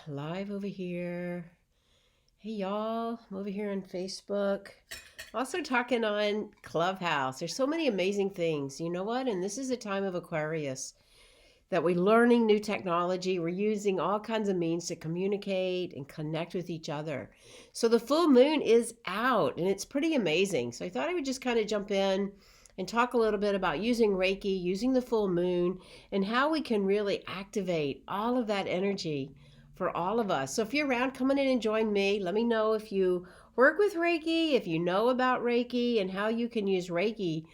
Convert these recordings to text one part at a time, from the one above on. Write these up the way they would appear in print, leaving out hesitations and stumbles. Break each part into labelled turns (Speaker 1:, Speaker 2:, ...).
Speaker 1: live over here. Hey y'all, I'm over here on Facebook. Also talking on Clubhouse. There's so many amazing things. You know what? And this is a time of Aquarius that we're learning new technology. We're using all kinds of means to communicate and connect with each other. So the full moon is out and it's pretty amazing. So I thought I would just kind of jump in and talk a little bit about using Reiki, using the full moon, and how we can really activate all of that energy for all of us. So if you're around, come on in and join me. Let me know if you work with Reiki, if you know about Reiki, and how you can use Reiki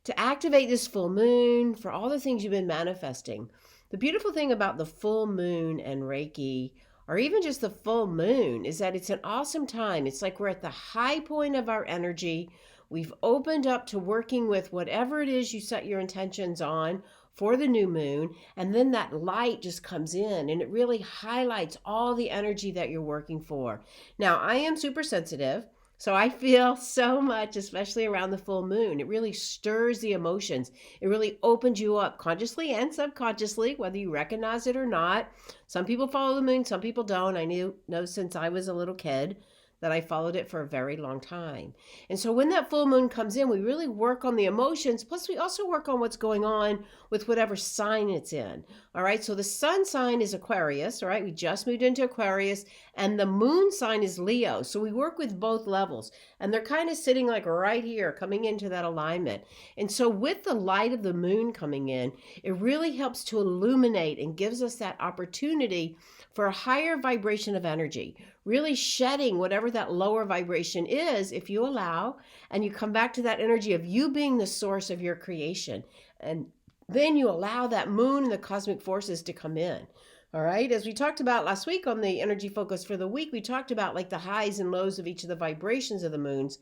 Speaker 1: to activate this full moon for all the things you've been manifesting. The beautiful thing about the full moon and Reiki, or even just the full moon, is that it's an awesome time. It's like we're at the high point of our energy. We've opened up to working with whatever it is you set your intentions on for the new moon, and then that light just comes in and it really highlights all the energy that you're working for. Now, I am super sensitive. So I feel so much, especially around the full moon. It really stirs the emotions. It really opens you up consciously and subconsciously, whether you recognize it or not. Some people follow the moon, some people don't. I know since I was a little kid that I followed it for a very long time. And so when that full moon comes in, we really work on the emotions. Plus, we also work on what's going on with whatever sign it's in. All right. So the sun sign is Aquarius. All right. We just moved into Aquarius, and the moon sign is Leo. So we work with both levels, and they're kind of sitting like right here, coming into that alignment. And so with the light of the moon coming in, it really helps to illuminate and gives us that opportunity for a higher vibration of energy, really shedding whatever that lower vibration is if you allow, and you come back to that energy of you being the source of your creation. And then you allow that moon and the cosmic forces to come in. All right. As we talked about last week on the energy focus for the week, we talked about like the highs and lows of each of the vibrations of the moons,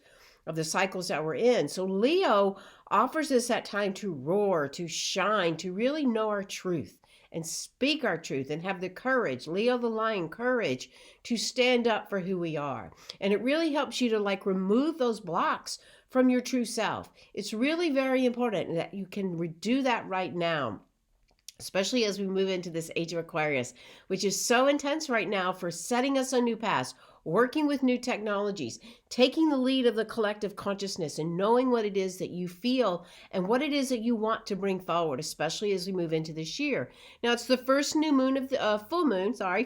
Speaker 1: of the cycles that we're in. So Leo offers us that time to roar, to shine, to really know our truth and speak our truth and have the courage, Leo the lion, courage to stand up for who we are. And it really helps you to like remove those blocks from your true self. It's really very important that you can do that right now, especially as we move into this age of Aquarius, which is so intense right now for setting us on new paths, working with new technologies, taking the lead of the collective consciousness and knowing what it is that you feel and what it is that you want to bring forward, especially as we move into this year. Now, it's the first new moon of the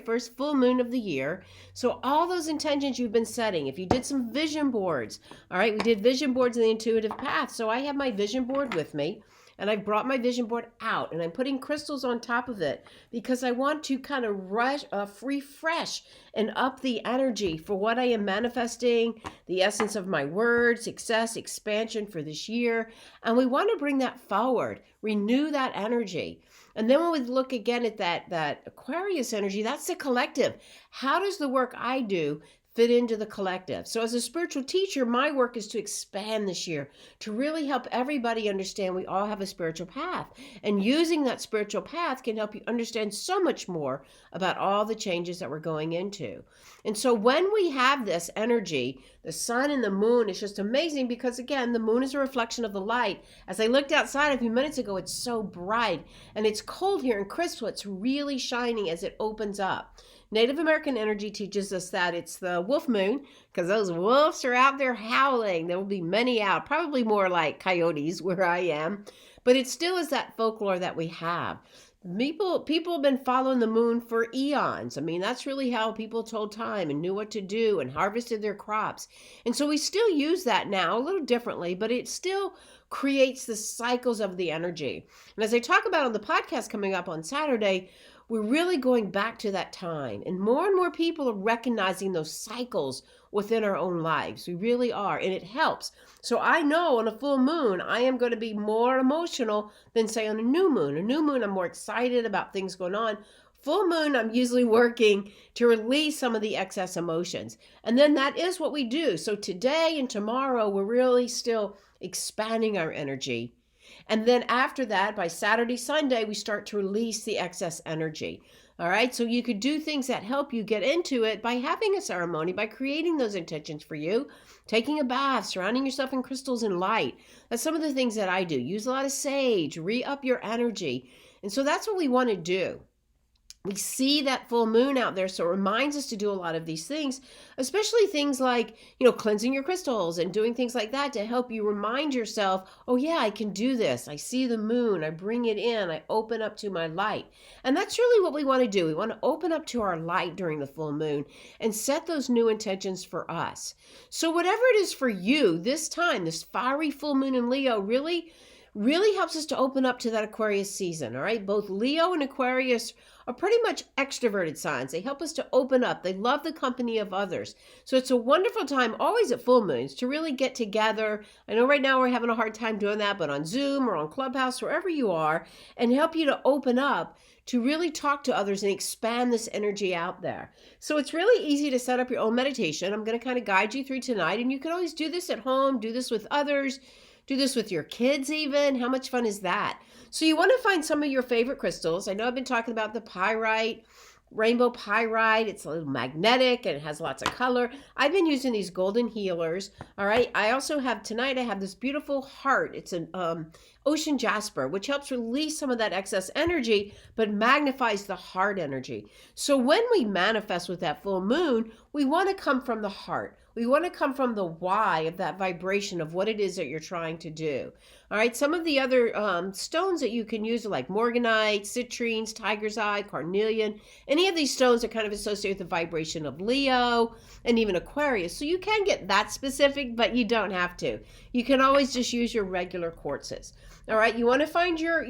Speaker 1: first full moon of the year. So all those intentions you've been setting, if you did some vision boards, all right, we did vision boards in the intuitive path. So I have my vision board with me. And I've brought my vision board out and I'm putting crystals on top of it because I want to kind of refresh and up the energy for what I am manifesting, the essence of my word, success, expansion for this year. And we want to bring that forward, renew that energy. And then when we look again at that Aquarius energy, that's the collective. How does the work I do fit into the collective? So as a spiritual teacher, my work is to expand this year, to really help everybody understand we all have a spiritual path. And using that spiritual path can help you understand so much more about all the changes that we're going into. And so when we have this energy, the sun and the moon is just amazing because, again, the moon is a reflection of the light. As I looked outside a few minutes ago, it's so bright and it's cold here and crisp, so it's really shining as it opens up. Native American energy teaches us that it's the wolf moon because those wolves are out there howling. There will be many out, probably more like coyotes where I am, but it still is that folklore that we have. People have been following the moon for eons. I mean, that's really how people told time and knew what to do and harvested their crops. And so we still use that now a little differently, but it still creates the cycles of the energy. And as I talk about on the podcast coming up on Saturday, we're really going back to that time. And more people are recognizing those cycles within our own lives. We really are. And it helps. So I know on a full moon, I am going to be more emotional than say on a new moon. A new moon, I'm more excited about things going on. Full moon, I'm usually working to release some of the excess emotions. And then that is what we do. So today and tomorrow, we're really still expanding our energy. And then after that, by Saturday, Sunday, we start to release the excess energy. All right. So you could do things that help you get into it by having a ceremony, by creating those intentions for you, taking a bath, surrounding yourself in crystals and light. That's some of the things that I do. Use a lot of sage, re-up your energy. And so that's what we want to do. we see that full moon out there, so it reminds us to do a lot of these things, especially things like, cleansing your crystals and doing things like that to help you remind yourself, oh yeah, I can do this. I see the moon, I bring it in, I open up to my light. And that's really what we want to do. We want to open up to our light during the full moon and set those new intentions for us. So whatever it is for you this time, this fiery full moon in Leo really helps us to open up to that Aquarius season. All right, both Leo and Aquarius are pretty much extroverted signs. They help us to open up. They love the company of others. So it's a wonderful time, always at full moons, to really get together. I know right now we're having a hard time doing that, but on Zoom or on Clubhouse, wherever you are, and help you to open up to really talk to others and expand this energy out there. So it's really easy to set up your own meditation. I'm going to kind of guide you through tonight, and you can always do this at home, do this with others, do this with your kids even. How much fun is that? So you want to find some of your favorite crystals. I know I've been talking about the pyrite, rainbow pyrite. It's a little magnetic and it has lots of color. I've been using these golden healers. All right. I also have tonight, I have this beautiful heart. It's an ocean jasper, which helps release some of that excess energy, but magnifies the heart energy. So when we manifest with that full moon, we want to come from the heart. We want to come from the why of that vibration of what it is that you're trying to do. All right. Some of the other stones that you can use are like morganite, citrines, tiger's eye, carnelian. Any of these stones are kind of associated with the vibration of Leo and even Aquarius. So you can get that specific, but you don't have to. You can always just use your regular quartzes. All right. You want to find your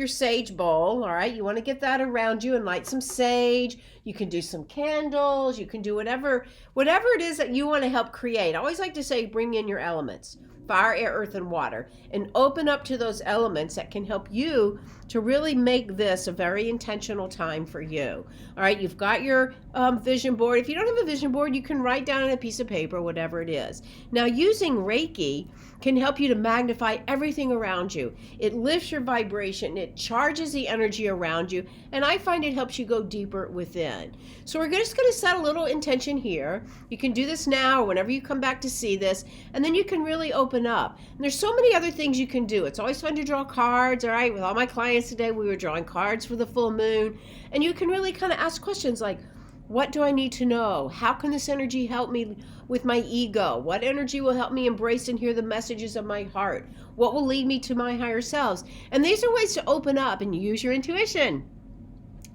Speaker 1: sage bowl. All right. You want to get that around you and light some sage. You can do some candles. You can do whatever it is that you want to help create. I always like to say, bring in your elements, fire, air, earth, and water, and open up to those elements that can help you to really make this a very intentional time for you. All right. You've got your vision board. If you don't have a vision board, you can write down on a piece of paper, whatever it is. Now, using Reiki can help you to magnify everything around you. It lifts your vibration. It charges the energy around you. And I find it helps you go deeper within. So we're just going to set a little intention here. You can do this now or whenever you come back to see this. And then you can really open up. And there's so many other things you can do. It's always fun to draw cards. All right. With all my clients today, we were drawing cards for the full moon. And you can really kind of ask questions like, what do I need to know? How can this energy help me with my ego? What energy will help me embrace and hear the messages of my heart? What will lead me to my higher selves? And these are ways to open up and use your intuition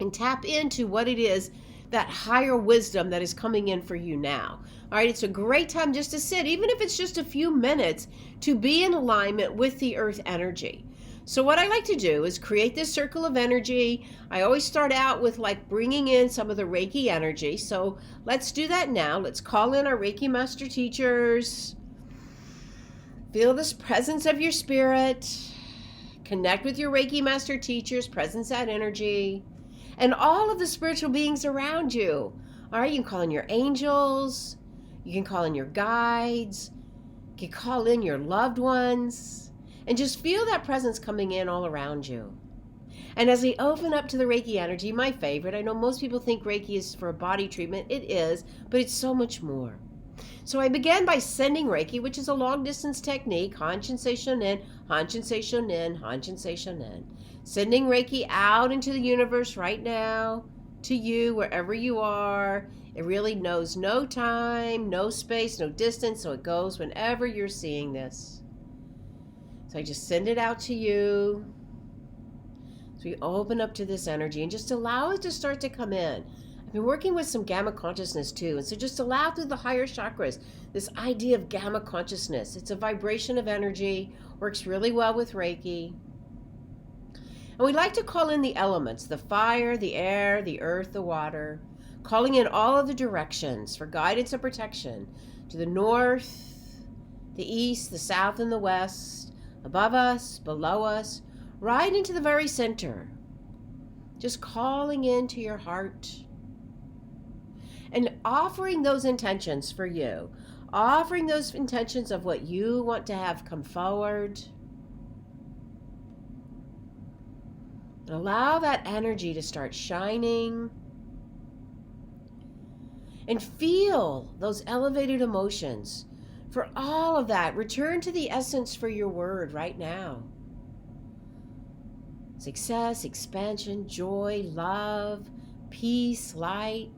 Speaker 1: and tap into what it is, that higher wisdom that is coming in for you now. All right, it's a great time just to sit, even if it's just a few minutes, to be in alignment with the earth energy. So what I like to do is create this circle of energy. I always start out with like bringing in some of the Reiki energy. So let's do that now. Let's call in our Reiki master teachers. Feel this presence of your spirit. Connect with your Reiki master teachers, presence that energy, and all of the spiritual beings around you. All right, you can call in your angels. You can call in your guides. You can call in your loved ones. And just feel that presence coming in all around you. And as we open up to the Reiki energy, my favorite, I know most people think Reiki is for a body treatment. It is, but it's so much more. So I began by sending Reiki, which is a long distance technique, Hanshin Seishun in, Hanshin Seishun in, Hanshin Seishun in. Sending Reiki out into the universe right now, to you, wherever you are. It really knows no time, no space, no distance, so it goes whenever you're seeing this. So I just send it out to you. So we open up to this energy and just allow it to start to come in. I've been working with some gamma consciousness too. And so just allow through the higher chakras, this idea of gamma consciousness. It's a vibration of energy, works really well with Reiki. And we like to call in the elements, the fire, the air, the earth, the water, calling in all of the directions for guidance and protection to the north, the east, the south, and the west. Above us, below us, right into the very center. Just calling into your heart and offering those intentions for you. Offering those intentions of what you want to have come forward. And allow that energy to start shining. And feel those elevated emotions. For all of that, return to the essence for your word right now. success, expansion, joy, love, peace, light.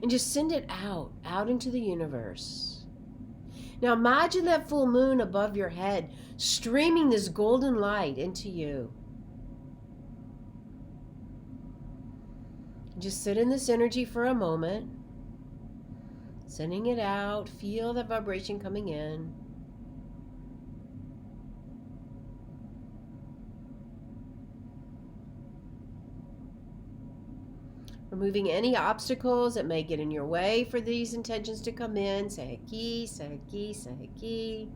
Speaker 1: And just send it out into the universe. Now imagine that full moon above your head, streaming this golden light into you. Just sit in this energy for a moment, sending it out. Feel that vibration coming in. Removing any obstacles that may get in your way for these intentions to come in. Saheki, Saheki, Saheki.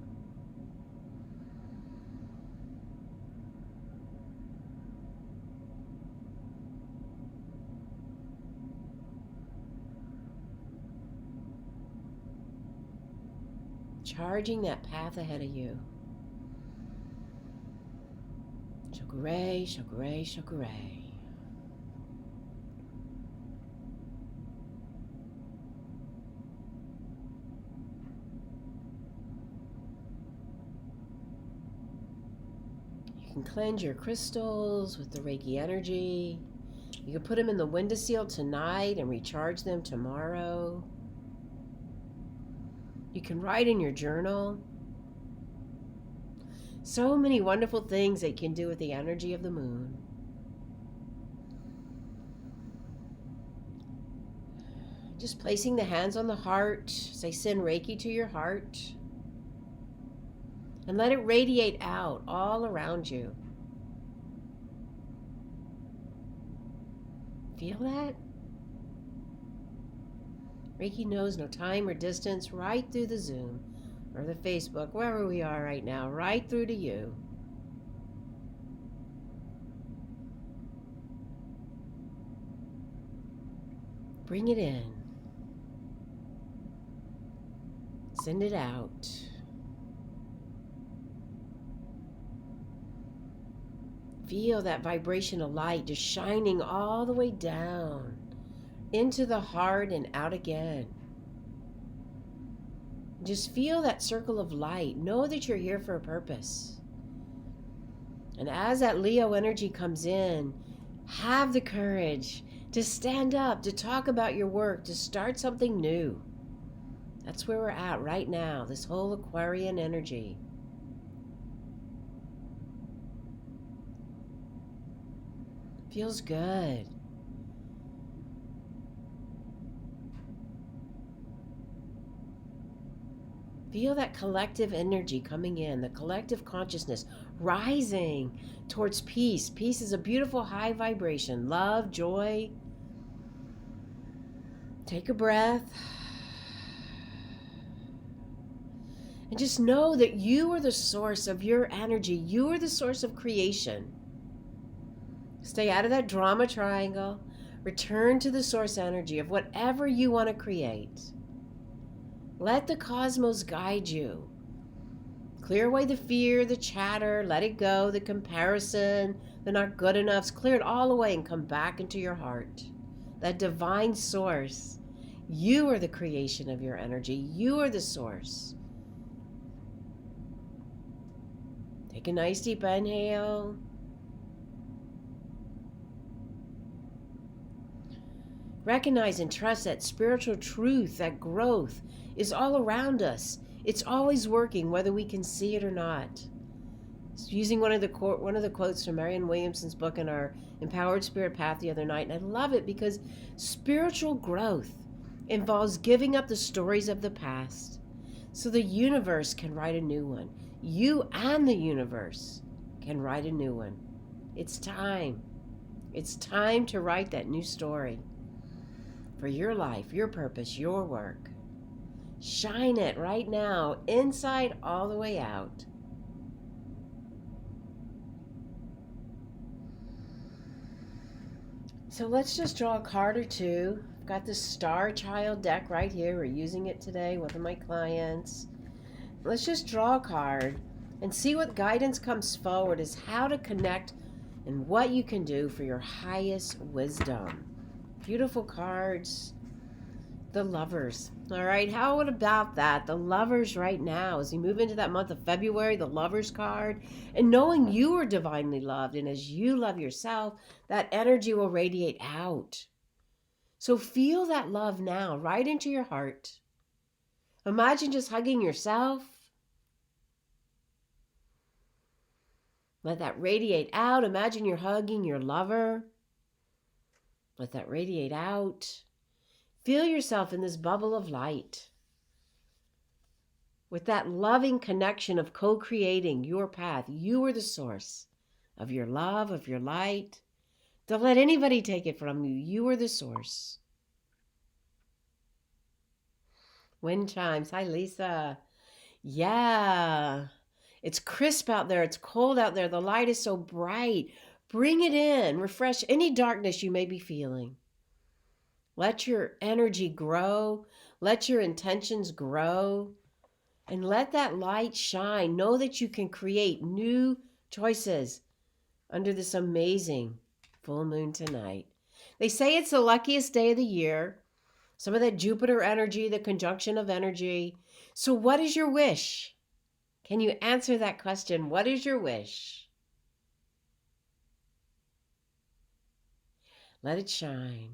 Speaker 1: Charging that path ahead of you. Shokure, Shokure, Shokure. You can cleanse your crystals with the Reiki energy. You can put them in the windowsill tonight and recharge them tomorrow. You can write in your journal. So many wonderful things that you can do with the energy of the moon. Just placing the hands on the heart. Say, send Reiki to your heart. And let it radiate out all around you. Feel that? Reiki knows no time or distance, right through the Zoom or the Facebook, wherever we are right now, right through to you. Bring it in. Send it out. Feel that vibration of light just shining all the way down into the heart and out again. Just feel that circle of light. Know that you're here for a purpose. And as that Leo energy comes in, have the courage to stand up, to talk about your work, to start something new. That's where we're at right now, this whole Aquarian energy. Feels good. Feel that collective energy coming in, the collective consciousness rising towards peace. Peace is a beautiful high vibration. Love, joy. Take a breath. And just know that you are the source of your energy. You are the source of creation. Stay out of that drama triangle. Return to the source energy of whatever you want to create. Let the cosmos guide you. Clear away the fear, the chatter, let it go, the comparison, the not good enoughs. Clear it all away and come back into your heart. That divine source. You are the creation of your energy. You are the source. Take a nice deep inhale. Recognize and trust that spiritual truth, that growth is all around us. It's always working, whether we can see it or not. Using one of the quotes from Marianne Williamson's book in our Empowered Spirit Path the other night, and I love it because spiritual growth involves giving up the stories of the past so the universe can write a new one. You and the universe can write a new one. It's time. It's time to write that new story for your life, your purpose, your work. Shine it right now, inside all the way out. So let's just draw a card or two. I've got this Star Child deck right here. We're using it today with one of my clients. Let's just draw a card and see what guidance comes forward is how to connect and what you can do for your highest wisdom. Beautiful cards. The lovers. All right. How about that? The lovers right now, as we move into that month of February, the lovers card, and knowing you are divinely loved. And as you love yourself, that energy will radiate out. So feel that love now right into your heart. Imagine just hugging yourself. Let that radiate out. Imagine you're hugging your lover. Let that radiate out. Feel yourself in this bubble of light with that loving connection of co-creating your path. You are the source of your love, of your light. Don't let anybody take it from you. You are the source. Wind chimes. Hi, Lisa. Yeah. It's crisp out there. It's cold out there. The light is so bright. Bring it in. Refresh any darkness you may be feeling. Let your energy grow. Let your intentions grow. And let that light shine. Know that you can create new choices under this amazing full moon tonight. They say it's the luckiest day of the year. Some of that Jupiter energy, the conjunction of energy. So what is your wish? Can you answer that question? What is your wish? Let it shine.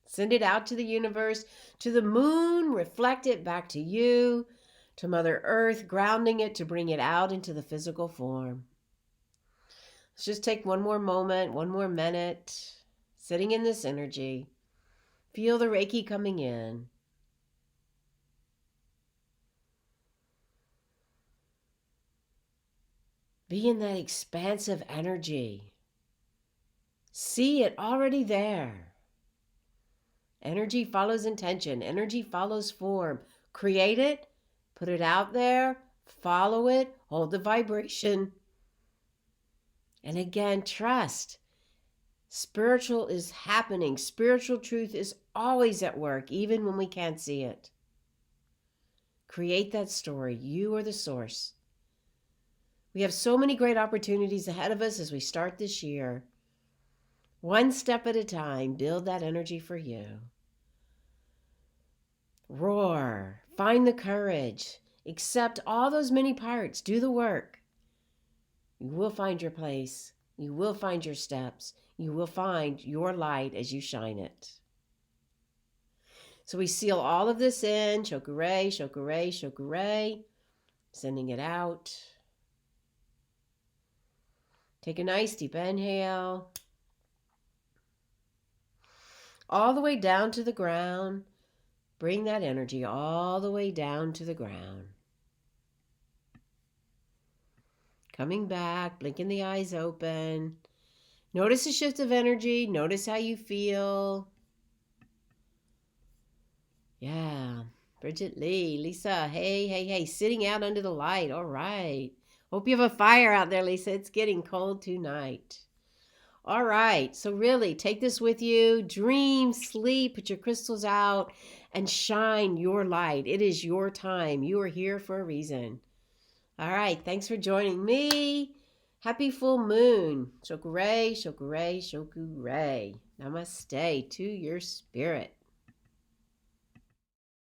Speaker 1: Send it out to the universe, to the moon, reflect it back to you, to Mother Earth, grounding it to bring it out into the physical form. Let's just take one more moment, one more minute, sitting in this energy. Feel the Reiki coming in. Be in that expansive energy. See it already there. Energy follows intention. Energy follows form. Create it, put it out there, follow it, hold the vibration. And again, trust. Spiritual is happening. Spiritual truth is always at work, even when we can't see it. Create that story. You are the source. We have so many great opportunities ahead of us as we start this year. One step at a time, build that energy for you. Roar. Find the courage. Accept all those many parts. Do the work. You will find your place. You will find your steps. You will find your light as you shine it. So we seal all of this in. Shokure, shokure, shokure. Sending it out. Take a nice deep inhale. All the way down to the ground. Bring that energy all the way down to the ground. Coming back, blinking the eyes open. Notice the shift of energy. Notice how you feel. Yeah. Bridget Lee, Lisa, hey, sitting out under the light. All right. Hope you have a fire out there, Lisa. It's getting cold tonight. All right. So really, take this with you. Dream, sleep, put your crystals out, and shine your light. It is your time. You are here for a reason. All right. Thanks for joining me. Happy full moon. Shokure, shokure, shokure. Namaste to your spirit.